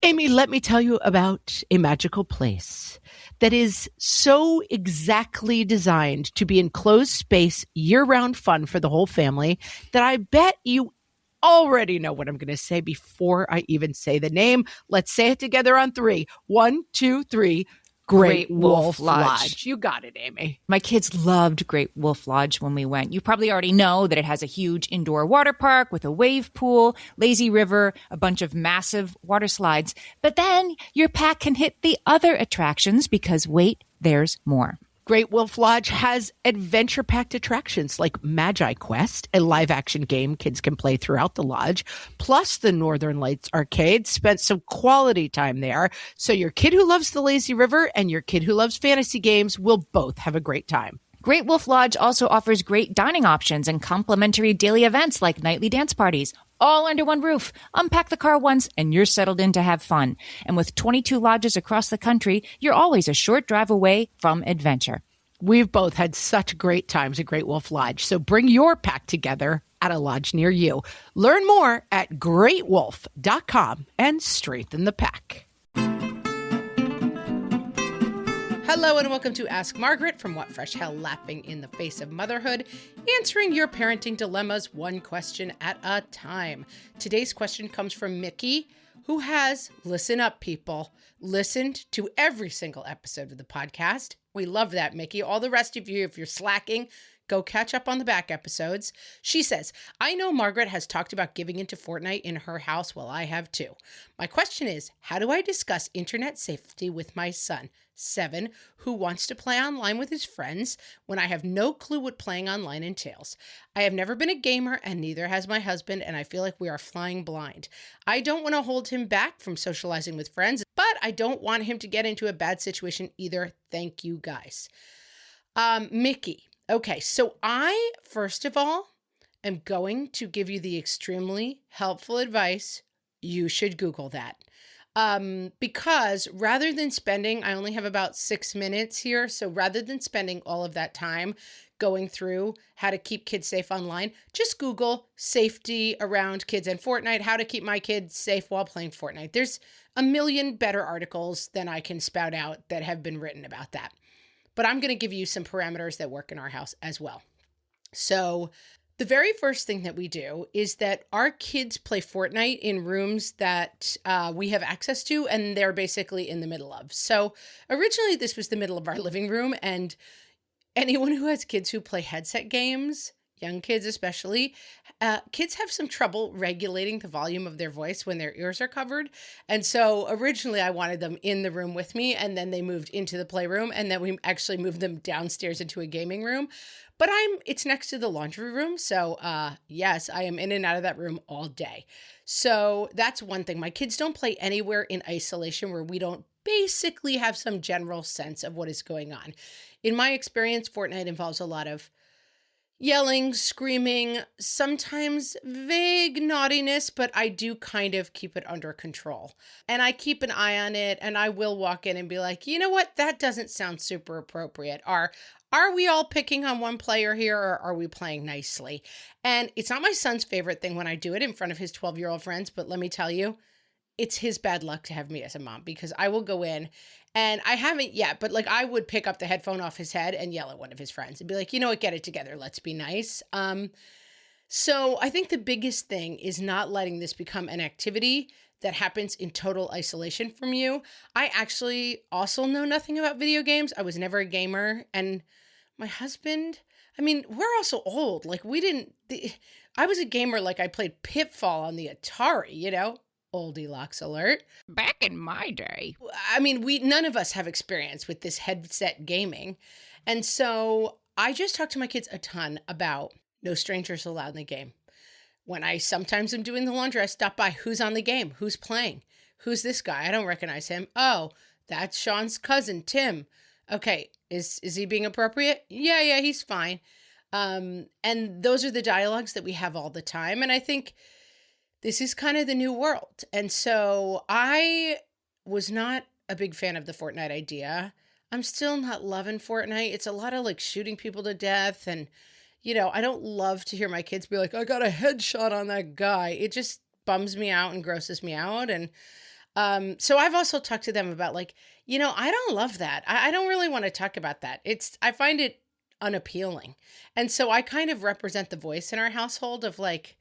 Amy, let me tell you about a magical place that is so exactly designed to be enclosed space, year-round fun for the whole family that I bet you already know what I'm going to say before I even say the name. Let's say it together on three. 1, 2, 3. Great Wolf Lodge. You got it, Amy. My kids loved Great Wolf Lodge when we went. You probably already know that it has a huge indoor water park with a wave pool, lazy river, a bunch of massive water slides. But then your pack can hit the other attractions because wait, there's more. Great Wolf Lodge has adventure-packed attractions like Magi Quest, a live-action game kids can play throughout the lodge, plus the Northern Lights Arcade. Spent some quality time there, so your kid who loves the lazy river and your kid who loves fantasy games will both have a great time. Great Wolf Lodge also offers great dining options and complimentary daily events like nightly dance parties, all under one roof. Unpack the car once and you're settled in to have fun. And with 22 lodges across the country, you're always a short drive away from adventure. We've both had such great times at Great Wolf Lodge, so bring your pack together at a lodge near you. Learn more at greatwolf.com and strengthen the pack. Hello and welcome to Ask Margaret from What Fresh Hell Laughing in the Face of Motherhood, answering your parenting dilemmas one question at a time. Today's question comes from Mickey, who has, listen up people, listened to every single episode of the podcast. We love that, Mickey. All the rest of you, if you're slacking, go catch up on the back episodes. She says, I know Margaret has talked about giving into Fortnite in her house. Well, I have too. My question is, how do I discuss internet safety with my son, 7, who wants to play online with his friends when I have no clue what playing online entails? I have never been a gamer and neither has my husband, and I feel like we are flying blind. I don't want to hold him back from socializing with friends, but I don't want him to get into a bad situation either. Thank you guys. Mickey. Okay, so I, first of all, am going to give you the extremely helpful advice. You should Google that. Because rather than spending, I only have about 6 minutes here. So rather than spending all of that time going through how to keep kids safe online, just Google safety around kids and Fortnite, how to keep my kids safe while playing Fortnite. There's a million better articles than I can spout out that have been written about that. But I'm going to give you some parameters that work in our house as well. So the very first thing that we do is that our kids play Fortnite in rooms that we have access to, and they're basically in the middle of. So originally this was the middle of our living room, and anyone who has kids who play headset games, young kids especially, kids have some trouble regulating the volume of their voice when their ears are covered. And so originally I wanted them in the room with me, and then they moved into the playroom, and then we actually moved them downstairs into a gaming room. But it's next to the laundry room. So yes, I am in and out of that room all day. So that's one thing. My kids don't play anywhere in isolation where we don't basically have some general sense of what is going on. In my experience, Fortnite involves a lot of yelling, screaming, sometimes vague naughtiness, but I do kind of keep it under control. And I keep an eye on it, and I will walk in and be like, you know what? That doesn't sound super appropriate. Are we all picking on one player here, or are we playing nicely? And it's not my son's favorite thing when I do it in front of his 12-year-old friends, but let me tell you, it's his bad luck to have me as a mom, because I will go in, and I haven't yet, but like I would pick up the headphone off his head and yell at one of his friends and be like, you know what, get it together. Let's be nice. So I think the biggest thing is not letting this become an activity that happens in total isolation from you. I actually also know nothing about video games. I was never a gamer. And my husband, I mean, we're also old. Like I was a gamer. Like I played Pitfall on the Atari, you know? Oldie locks alert. Back in my day. I mean, none of us have experience with this headset gaming. And so I just talk to my kids a ton about no strangers allowed in the game. When I sometimes am doing the laundry, I stop by. Who's on the game? Who's playing? Who's this guy? I don't recognize him. Oh, that's Sean's cousin, Tim. Okay, is he being appropriate? Yeah, he's fine. And those are the dialogues that we have all the time. And I think this is kind of the new world. And so I was not a big fan of the Fortnite idea. I'm still not loving Fortnite. It's a lot of like shooting people to death. And, you know, I don't love to hear my kids be like, I got a headshot on that guy. It just bums me out and grosses me out. And So I've also talked to them about like, I don't love that. I don't really want to talk about that. I find it unappealing. And so I kind of represent the voice in our household of like,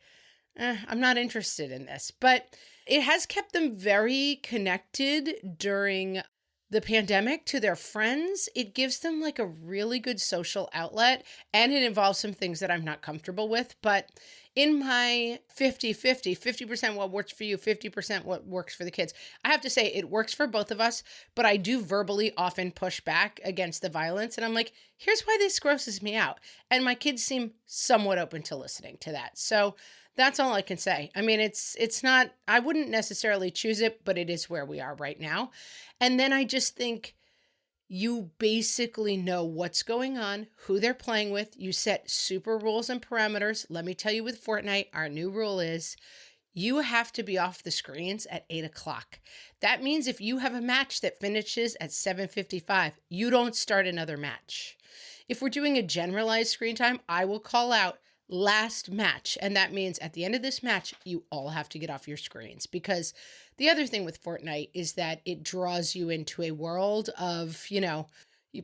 I'm not interested in this, but it has kept them very connected during the pandemic to their friends. It gives them like a really good social outlet, and it involves some things that I'm not comfortable with. But in my 50% what works for you, 50% what works for the kids, I have to say it works for both of us, but I do verbally often push back against the violence. And I'm like, here's why this grosses me out. And my kids seem somewhat open to listening to that. So that's all I can say. I mean, it's not, I wouldn't necessarily choose it, but it is where we are right now. And then I just think you basically know what's going on, who they're playing with. You set super rules and parameters. Let me tell you, with Fortnite, our new rule is you have to be off the screens at 8 o'clock. That means if you have a match that finishes at 7:55, you don't start another match. If we're doing a generalized screen time, I will call out last match. And that means at the end of this match, you all have to get off your screens. Because the other thing with Fortnite is that it draws you into a world of, you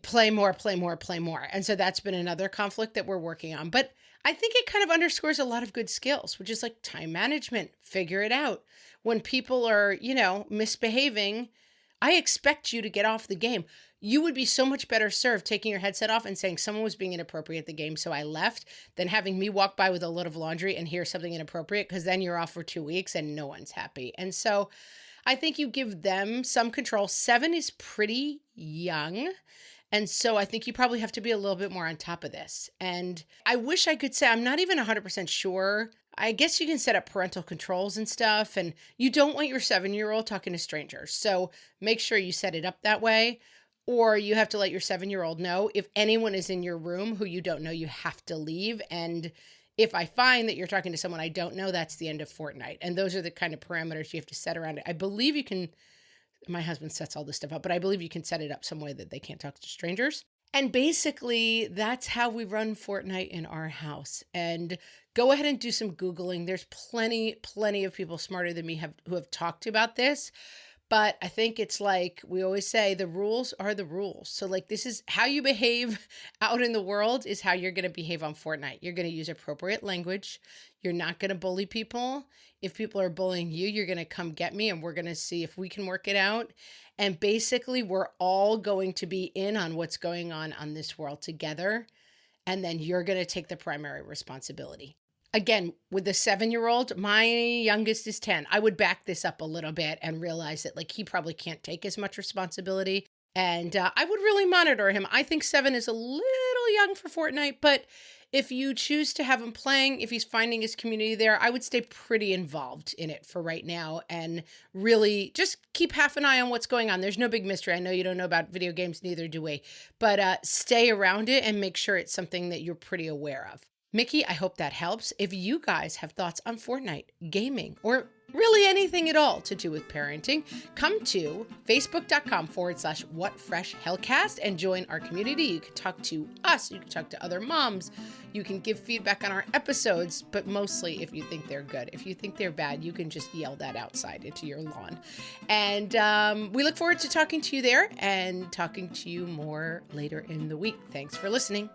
play more, play more, play more. And so that's been another conflict that we're working on. But I think it kind of underscores a lot of good skills, which is like time management, figure it out. When people are, misbehaving, I expect you to get off the game. You would be so much better served taking your headset off and saying someone was being inappropriate at the game, so I left, than having me walk by with a load of laundry and hear something inappropriate, because then you're off for 2 weeks and no one's happy. And so I think you give them some control. 7 is pretty young. And so I think you probably have to be a little bit more on top of this. And I wish I could say, I'm not even 100% sure. I guess you can set up parental controls and stuff, and you don't want your 7-year-old talking to strangers. So make sure you set it up that way. Or you have to let your 7-year-old know if anyone is in your room who you don't know, you have to leave. And if I find that you're talking to someone I don't know, that's the end of Fortnite. And those are the kind of parameters you have to set around it. I believe you can, my husband sets all this stuff up, but I believe you can set it up some way that they can't talk to strangers. And basically, that's how we run Fortnite in our house. And go ahead and do some Googling. There's plenty of people smarter than me who have talked about this. But I think it's like we always say, the rules are the rules. So like, this is how you behave out in the world is how you're going to behave on Fortnite. You're going to use appropriate language. You're not going to bully people. If people are bullying you, you're going to come get me and we're going to see if we can work it out. And basically, we're all going to be in on what's going on this world together. And then you're going to take the primary responsibility. Again, with the 7-year-old, my youngest is 10. I would back this up a little bit and realize that like he probably can't take as much responsibility. And I would really monitor him. I think 7 is a little young for Fortnite, but if you choose to have him playing, if he's finding his community there, I would stay pretty involved in it for right now and really just keep half an eye on what's going on. There's no big mystery. I know you don't know about video games, neither do we, but stay around it and make sure it's something that you're pretty aware of. Mickey, I hope that helps. If you guys have thoughts on Fortnite, gaming, or really anything at all to do with parenting, come to facebook.com/whatfreshhellcast and join our community. You can talk to us. You can talk to other moms. You can give feedback on our episodes, but mostly if you think they're good. If you think they're bad, you can just yell that outside into your lawn. And we look forward to talking to you there and talking to you more later in the week. Thanks for listening.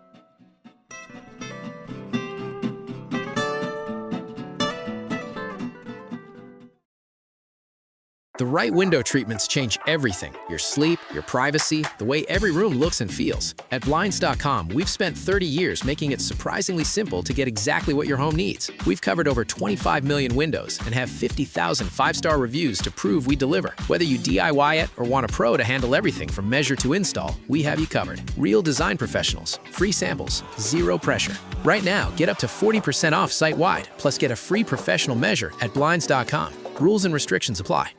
The right window treatments change everything. Your sleep, your privacy, the way every room looks and feels. At Blinds.com, we've spent 30 years making it surprisingly simple to get exactly what your home needs. We've covered over 25 million windows and have 50,000 five-star reviews to prove we deliver. Whether you DIY it or want a pro to handle everything from measure to install, we have you covered. Real design professionals, free samples, zero pressure. Right now, get up to 40% off site-wide, plus get a free professional measure at Blinds.com. Rules and restrictions apply.